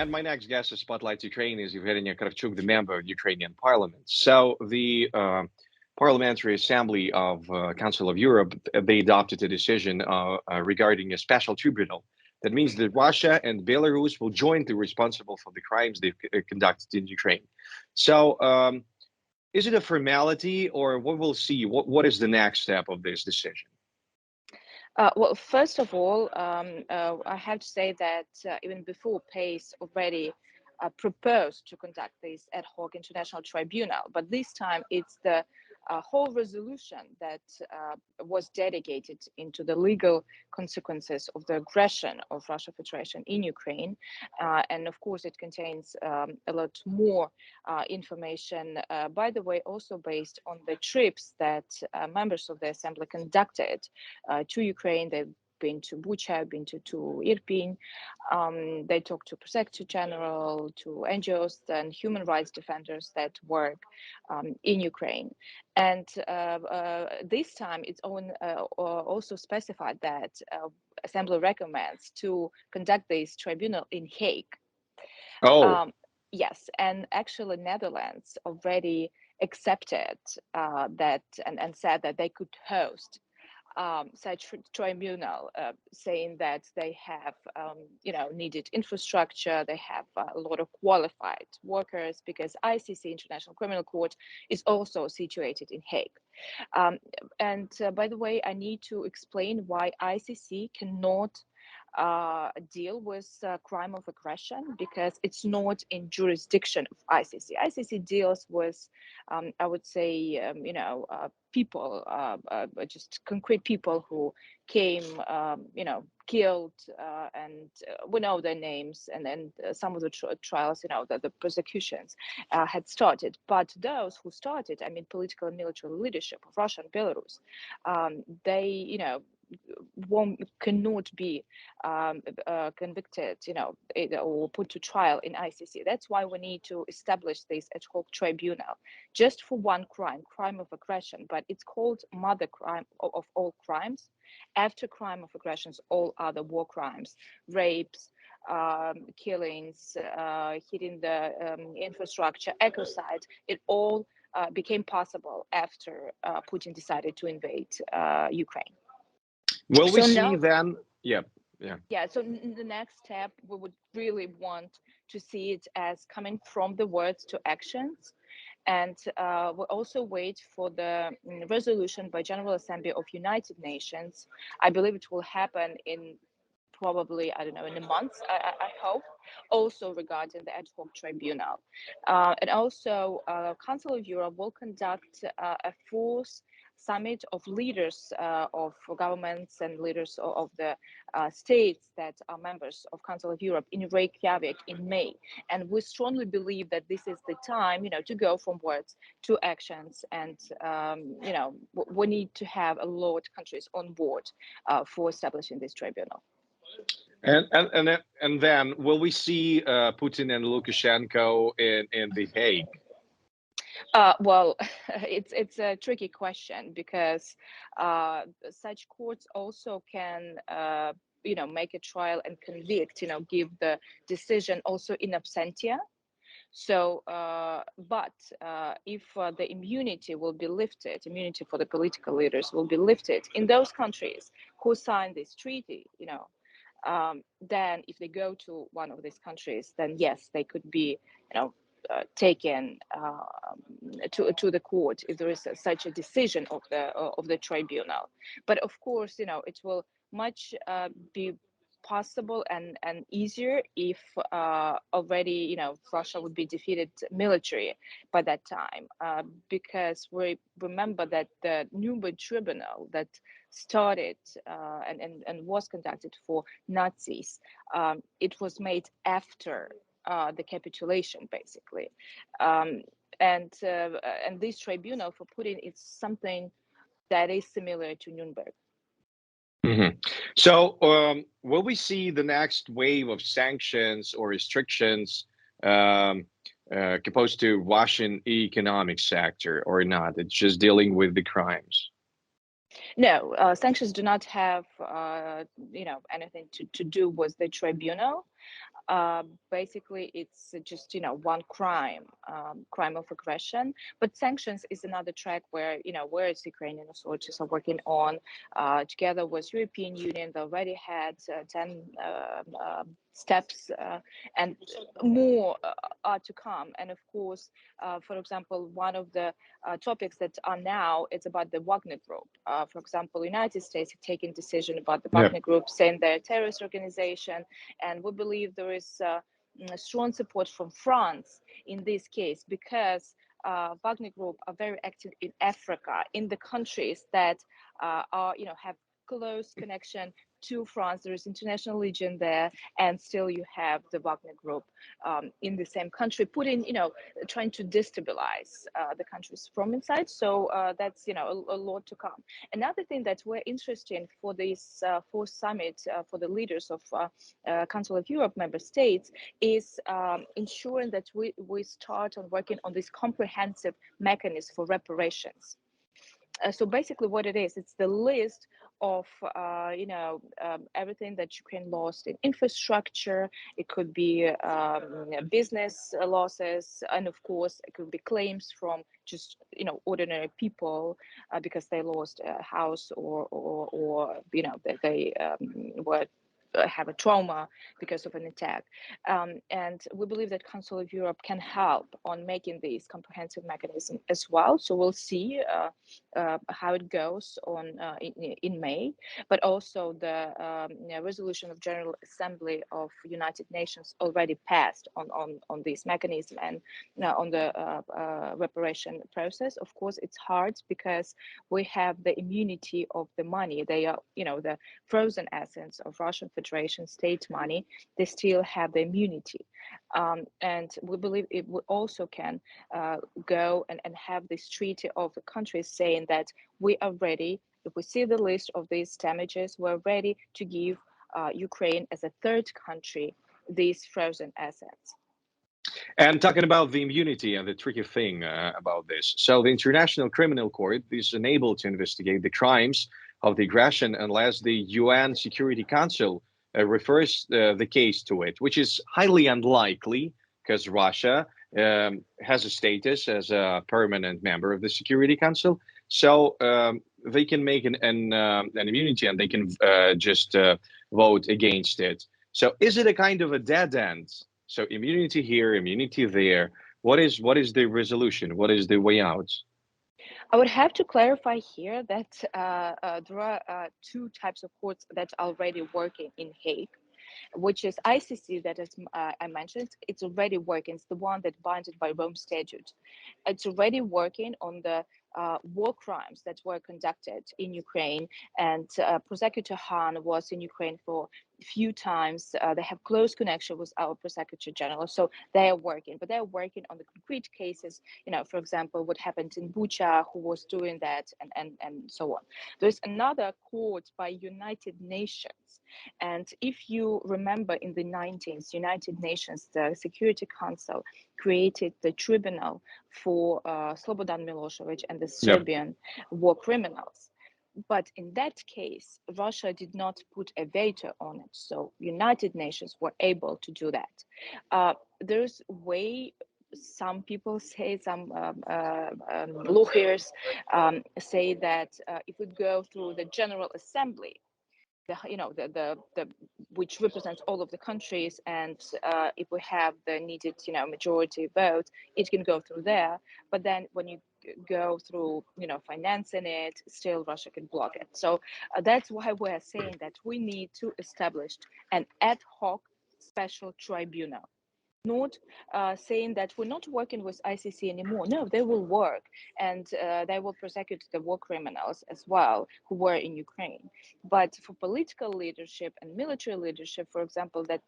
And my next guest to Spotlight Ukraine is Yevheniia Kravchuk, the member of Ukrainian Parliament. So the Parliamentary Assembly of Council of Europe, they adopted a decision regarding a special tribunal. That means that Russia and Belarus will jointly responsible for the crimes they've conducted in Ukraine. So is it a formality, or what we'll see? What is the next step of this decision? Well, first of all, I have to say that even before PACE already proposed to conduct this ad hoc international tribunal, but this time it's the whole resolution that was dedicated into the legal consequences of the aggression of Russian Federation in Ukraine. And of course, it contains a lot more information, by the way, also based on the trips that members of the Assembly conducted to Ukraine. They've been to Bucha, been to Irpin. They talked to Prosecutor General, to NGOs and human rights defenders that work in Ukraine. And this time it's also specified that Assembly recommends to conduct this tribunal in Hague. Oh. Yes, and actually Netherlands already accepted that and said that they could host such tribunal, saying that they have, needed infrastructure, they have a lot of qualified workers, because ICC, International Criminal Court, is also situated in Hague. And by the way, I need to explain why ICC cannot deal with crime of aggression, because it's not in jurisdiction of ICC. ICC deals with, I would say, people, just concrete people who came, killed, and we know their names, and then some of the trials, the prosecutions had started. But those who started, I mean, political and military leadership of Russia and Belarus, they, cannot be convicted, or put to trial in ICC. That's why we need to establish this ad hoc tribunal just for one crime of aggression. But it's called mother crime of all crimes. After crime of aggressions, all other war crimes, rapes, killings, hitting the infrastructure, ecocide, it all became possible after Putin decided to invade Ukraine. Will we see then? Yeah. So the next step, we would really want to see it as coming from the words to actions. And we'll also wait for the resolution by General Assembly of United Nations. I believe it will happen in probably, I don't know, in a month, I hope, also regarding the ad hoc tribunal. And also, Council of Europe will conduct a fourth summit of leaders of governments and leaders of the states that are members of Council of Europe in Reykjavik in May. And we strongly believe that this is the time, to go from words to actions. And, we need to have a lot of countries on board for establishing this tribunal. And then will we see Putin and Lukashenko in The Hague? Well, it's a tricky question, because such courts also can, make a trial and convict, give the decision also in absentia. So, but if the immunity will be lifted, immunity for the political leaders will be lifted in those countries who signed this treaty, then if they go to one of these countries, then yes, they could be, taken to the court if there is such a decision of the tribunal. But of course, it will much be possible and easier if already Russia would be defeated military by that time, because we remember that the Nuremberg tribunal that started and was conducted for Nazis, it was made after the capitulation, basically, and this tribunal for Putin is something that is similar to Nuremberg. Mm-hmm. So will we see the next wave of sanctions or restrictions opposed to Russian economic sector, or not? It's just dealing with the crimes. No, sanctions do not have anything to do with the tribunal. Basically, it's just one crime, crime of aggression. But sanctions is another track where whereas Ukrainian authorities are working on together with European Union. They already had 10 steps, and more are to come. And of course, for example, one of the topics that are now, it's about the Wagner Group. For example, United States have taken decision about the Wagner Group, saying they're a terrorist organization, and we believe there is strong support from France in this case, because Wagner Group are very active in Africa, in the countries that are have close connection to France. There is international legion there, and still you have the Wagner Group in the same country, putting trying to destabilize the countries from inside. So that's a lot to come. Another thing that we're interested in for this fourth summit for the leaders of Council of Europe member states is ensuring that we start on working on this comprehensive mechanism for reparations. So basically what it is, it's the list of everything that Ukraine lost in infrastructure. It could be business losses, and of course it could be claims from just ordinary people because they lost a house, or they were have a trauma because of an attack. And we believe that Council of Europe can help on making these comprehensive mechanism as well. So we'll see how it goes on in May, but also the resolution of General Assembly of United Nations already passed on this mechanism and on the reparation process. Of course, it's hard because we have the immunity of the money. They are, the frozen assets of Russian Federation state money. They still have the immunity, and we believe it also can go and have this treaty of the countries saying that we are ready. If we see the list of these damages, we're ready to give Ukraine as a third country these frozen assets. And talking about the immunity and the tricky thing about this, so the International Criminal Court is unable to investigate the crimes of the aggression unless the UN Security Council refers the case to it, which is highly unlikely because Russia has a status as a permanent member of the Security Council. So they can make an immunity, and they can just vote against it. So is it a kind of a dead end? So immunity here, immunity there. What is the resolution? What is the way out? I would have to clarify here that there are two types of courts that are already working in Hague, which is ICC that, as I mentioned, it's already working. It's the one that bounded by Rome Statute. It's already working on the war crimes that were conducted in Ukraine, and Prosecutor Han was in Ukraine for a few times. They have close connection with our Prosecutor General, so they are working, but they're working on the concrete cases, for example, what happened in Bucha, who was doing that, and so on. There's another court by United Nations, and if you remember in the 19th, United Nations, the Security Council created the tribunal for Slobodan Milosevic and the Serbian war criminals. But in that case, Russia did not put a veto on it. So United Nations were able to do that. There's a way, some people say, some lawyers say that if we go through the General Assembly, the which represents all of the countries, and if we have the needed majority vote, it can go through there. But then when you go through financing it, still Russia can block it. So that's why we're saying that we need to establish an ad hoc special tribunal. Not saying that we're not working with ICC anymore. No, they will work, and they will prosecute the war criminals as well who were in Ukraine. But for political leadership and military leadership, for example, that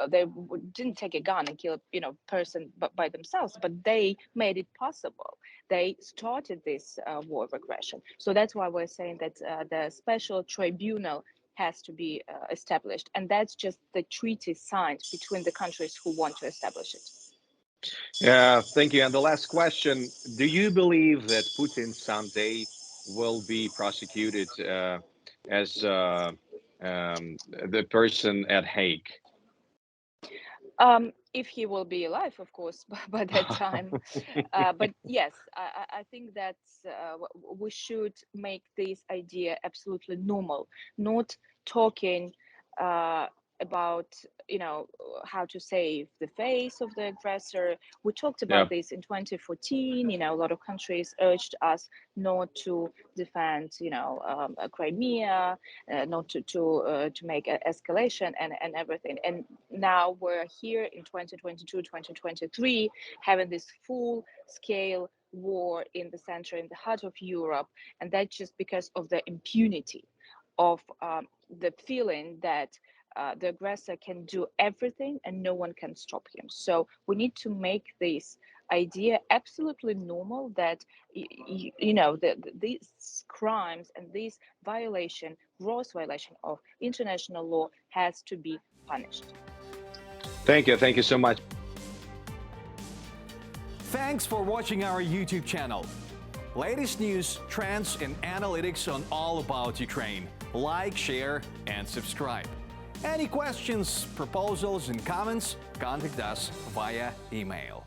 they didn't take a gun and kill a person by themselves, but they made it possible. They started this war of aggression. So that's why we're saying that the special tribunal has to be established, and that's just the treaty signed between the countries who want to establish it. Yeah, thank you. And the last question: do you believe that Putin someday will be prosecuted as the person at Hague? If he will be alive, of course, by that time. But yes, I think that we should make this idea absolutely normal, not talking about, how to save the face of the aggressor. We talked Yeah. about this in 2014. A lot of countries urged us not to defend, Crimea, not to make escalation and everything. And now we're here in 2022, 2023, having this full scale war in the center, in the heart of Europe. And that's just because of the impunity of the feeling that the aggressor can do everything and no one can stop him. So we need to make this idea absolutely normal, that these crimes and this gross violation of international law has to be punished. Thank you so much. Thanks for watching our YouTube channel. Latest news, trends, and analytics on all about Ukraine. Like, share, and subscribe. Any questions, proposals, and comments, contact us via email.